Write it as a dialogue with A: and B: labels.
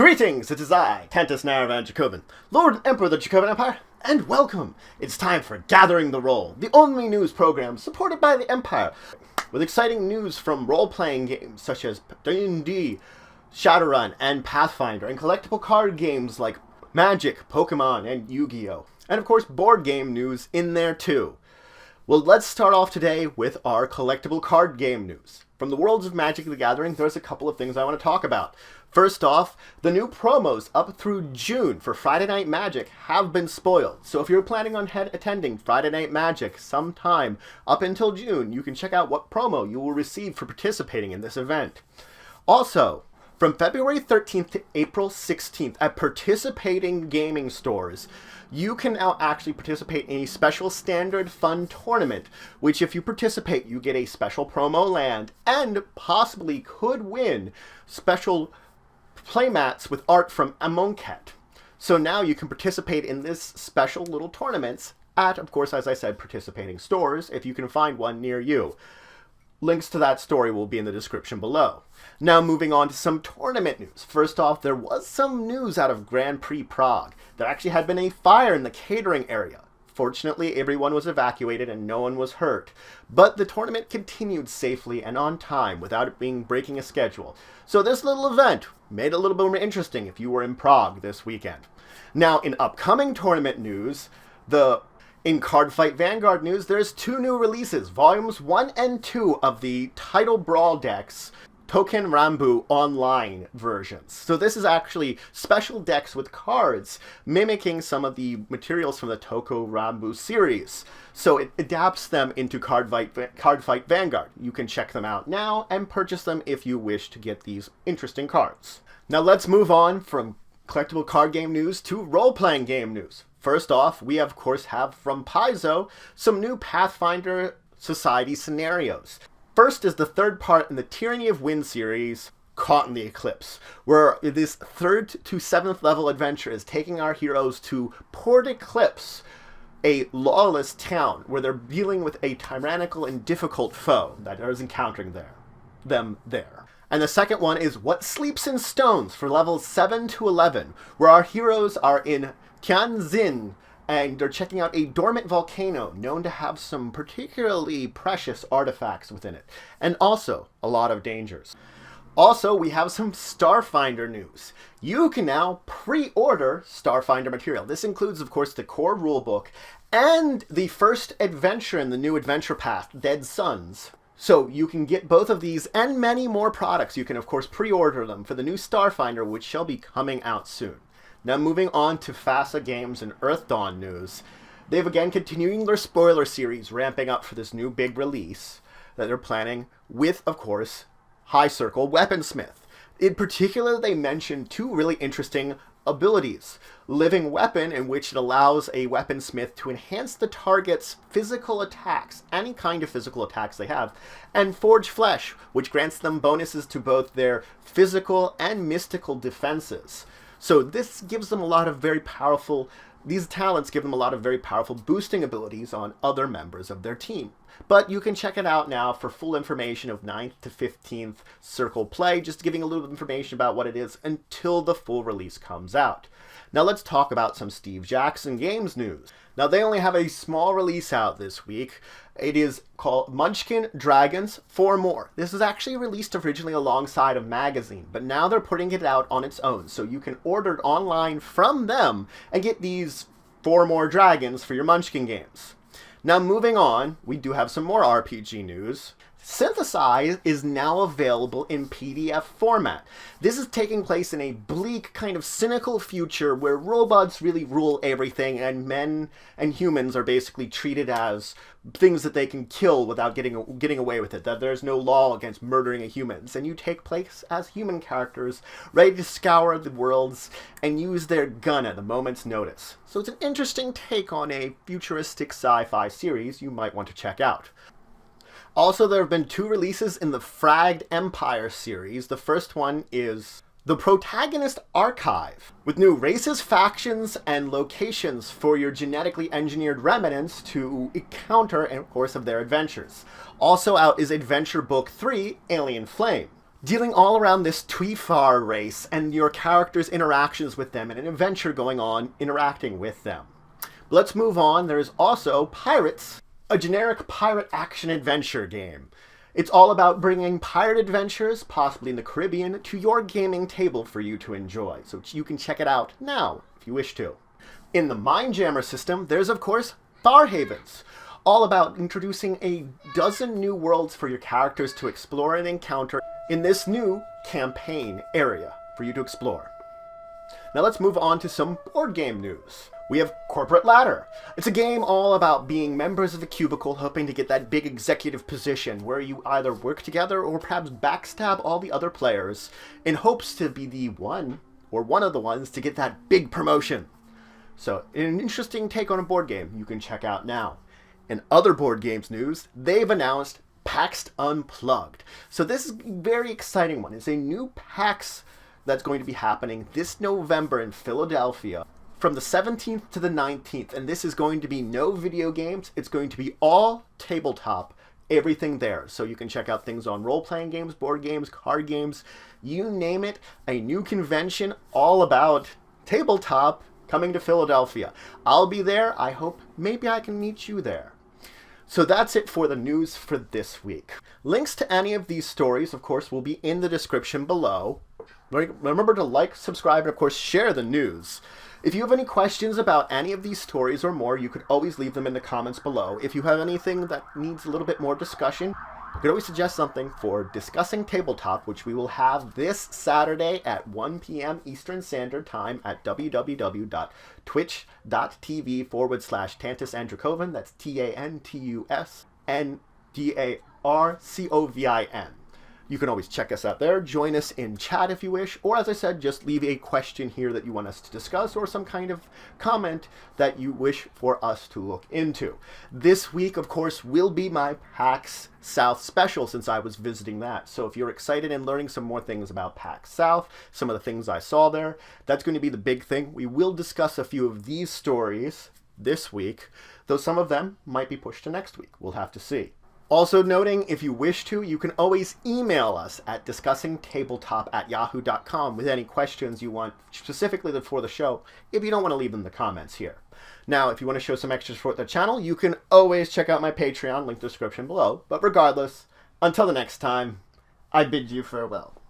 A: Greetings, it is I, Cantus Naravan Dracovin, Lord and Emperor of the Dracovin Empire, and welcome! It's time for Gathering the Roll, the only news program supported by the Empire, with exciting news from role-playing games such as D&D, Shadowrun, and Pathfinder, and collectible card games like Magic, Pokemon, and Yu-Gi-Oh! And of course, board game news in there too. Well, let's start off today with our collectible card game news. From the worlds of Magic the Gathering, there's a couple of things I want to talk about. First off, the new promos up through June for Friday Night Magic have been spoiled. So if you're planning on attending Friday Night Magic sometime up until June, you can check out what promo you will receive for participating in this event. Also, from February 13th to April 16th at participating gaming stores, you can now actually participate in a special standard fun tournament, which if you participate, you get a special promo land and possibly could win special playmats with art from Amonkhet. So now you can participate in this special little tournaments at, of course, as I said, participating stores, if you can find one near you. Links to that story will be in the description below. Now moving on to some tournament news. First off, there was some news out of Grand Prix Prague. There actually had been a fire in the catering area. Fortunately, everyone was evacuated and no one was hurt. But the tournament continued safely and on time without it breaking a schedule. So this little event made it a little bit more interesting if you were in Prague this weekend. Now, in upcoming tournament news, in Cardfight Vanguard news, there's two new releases, Volumes 1 and 2 of the Title Brawl decks, Token Rambu online versions. So this is actually special decks with cards mimicking some of the materials from the Toko Rambu series. So it adapts them into Cardfight Vanguard. You can check them out now and purchase them if you wish to get these interesting cards. Now let's move on from collectible card game news to role-playing game news. First off, we of course have from Paizo some new Pathfinder Society scenarios. First is the third part in the Tyranny of Wind series, Caught in the Eclipse, where this 3rd to 7th level adventure is taking our heroes to Port Eclipse, a lawless town where they're dealing with a tyrannical and difficult foe that is encountering them there. And the second one is What Sleeps in Stones for levels 7 to 11, where our heroes are in Tianjin, and they're checking out a dormant volcano known to have some particularly precious artifacts within it, and also a lot of dangers. Also, we have some Starfinder news. You can now pre-order Starfinder material. This includes, of course, the core rulebook and the first adventure in the new adventure path, Dead Suns. So you can get both of these and many more products. You can, of course, pre-order them for the new Starfinder, which shall be coming out soon. Now moving on to FASA Games and Earth Dawn news. They've again continuing their spoiler series, ramping up for this new big release that they're planning with, of course, High Circle Weaponsmith. In particular, they mentioned two really interesting abilities. Living Weapon, in which it allows a weaponsmith to enhance the target's physical attacks, any kind of physical attacks they have, and Forge Flesh, which grants them bonuses to both their physical and mystical defenses. So this gives them a lot of very powerful, these talents give them a lot of very powerful boosting abilities on other members of their team. But you can check it out now for full information of 9th to 15th Circle Play, just giving a little bit of information about what it is until the full release comes out. Now let's talk about some Steve Jackson Games news. Now they only have a small release out this week. It is called Munchkin Dragons 4 More. This was actually released originally alongside a magazine, but now they're putting it out on its own, so you can order it online from them and get these 4 more dragons for your Munchkin games. Now moving on, we do have some more RPG news. Synthesize is now available in PDF format. This is taking place in a bleak, kind of cynical future where robots really rule everything and men and humans are basically treated as things that they can kill without getting away with it, that there's no law against murdering humans, and you take place as human characters ready to scour the worlds and use their gun at a moment's notice. So it's an interesting take on a futuristic sci-fi series you might want to check out. Also, there have been 2 releases in the Fragged Empire series. The first one is the Protagonist Archive, with new races, factions, and locations for your genetically engineered remnants to encounter, and of course, of their adventures. Also out is Adventure Book 3, Alien Flame. dealing all around this Tweefar race and your character's interactions with them and an adventure going on interacting with them. But let's move on. There's also Pirates, a generic pirate action-adventure game. It's all about bringing pirate adventures, possibly in the Caribbean, to your gaming table for you to enjoy. So you can check it out now, if you wish to. In the Mindjammer system, there's, of course, Farhavens, all about introducing a dozen new worlds for your characters to explore and encounter in this new campaign area for you to explore. Now let's move on to some board game news. We have Corporate Ladder. It's a game all about being members of a cubicle hoping to get that big executive position where you either work together or perhaps backstab all the other players in hopes to be the one or one of the ones to get that big promotion. So, an interesting take on a board game you can check out now. In other board games news, they've announced PAX Unplugged. So this is a very exciting one. It's a new PAX that's going to be happening this November in Philadelphia, from the 17th to the 19th, and this is going to be no video games. It's going to be all tabletop, everything there. So you can check out things on role-playing games, board games, card games, you name it. A new convention all about tabletop coming to Philadelphia. I'll be there. I hope maybe I can meet you there. So that's it for the news for this week. Links to any of these stories, of course, will be in the description below. Remember to like, subscribe, and of course share the news. If you have any questions about any of these stories or more, you could always leave them in the comments below. If you have anything that needs a little bit more discussion, you could always suggest something for Discussing Tabletop, which we will have this Saturday at 1 p.m. Eastern Standard Time at www.twitch.tv/Tantus and Dracovin. That's TANTUSNDARCOVIN. You can always check us out there, join us in chat if you wish, or as I said, just leave a question here that you want us to discuss or some kind of comment that you wish for us to look into. This week, of course, will be my PAX South special since I was visiting that. So if you're excited and learning some more things about PAX South, some of the things I saw there, that's going to be the big thing. We will discuss a few of these stories this week, though some of them might be pushed to next week. We'll have to see. Also noting, if you wish to, you can always email us at discussingtabletop@yahoo.com with any questions you want specifically for the show, if you don't want to leave them in the comments here. Now, if you want to show some extra support to the channel, you can always check out my Patreon, link in the description below. But regardless, until the next time, I bid you farewell.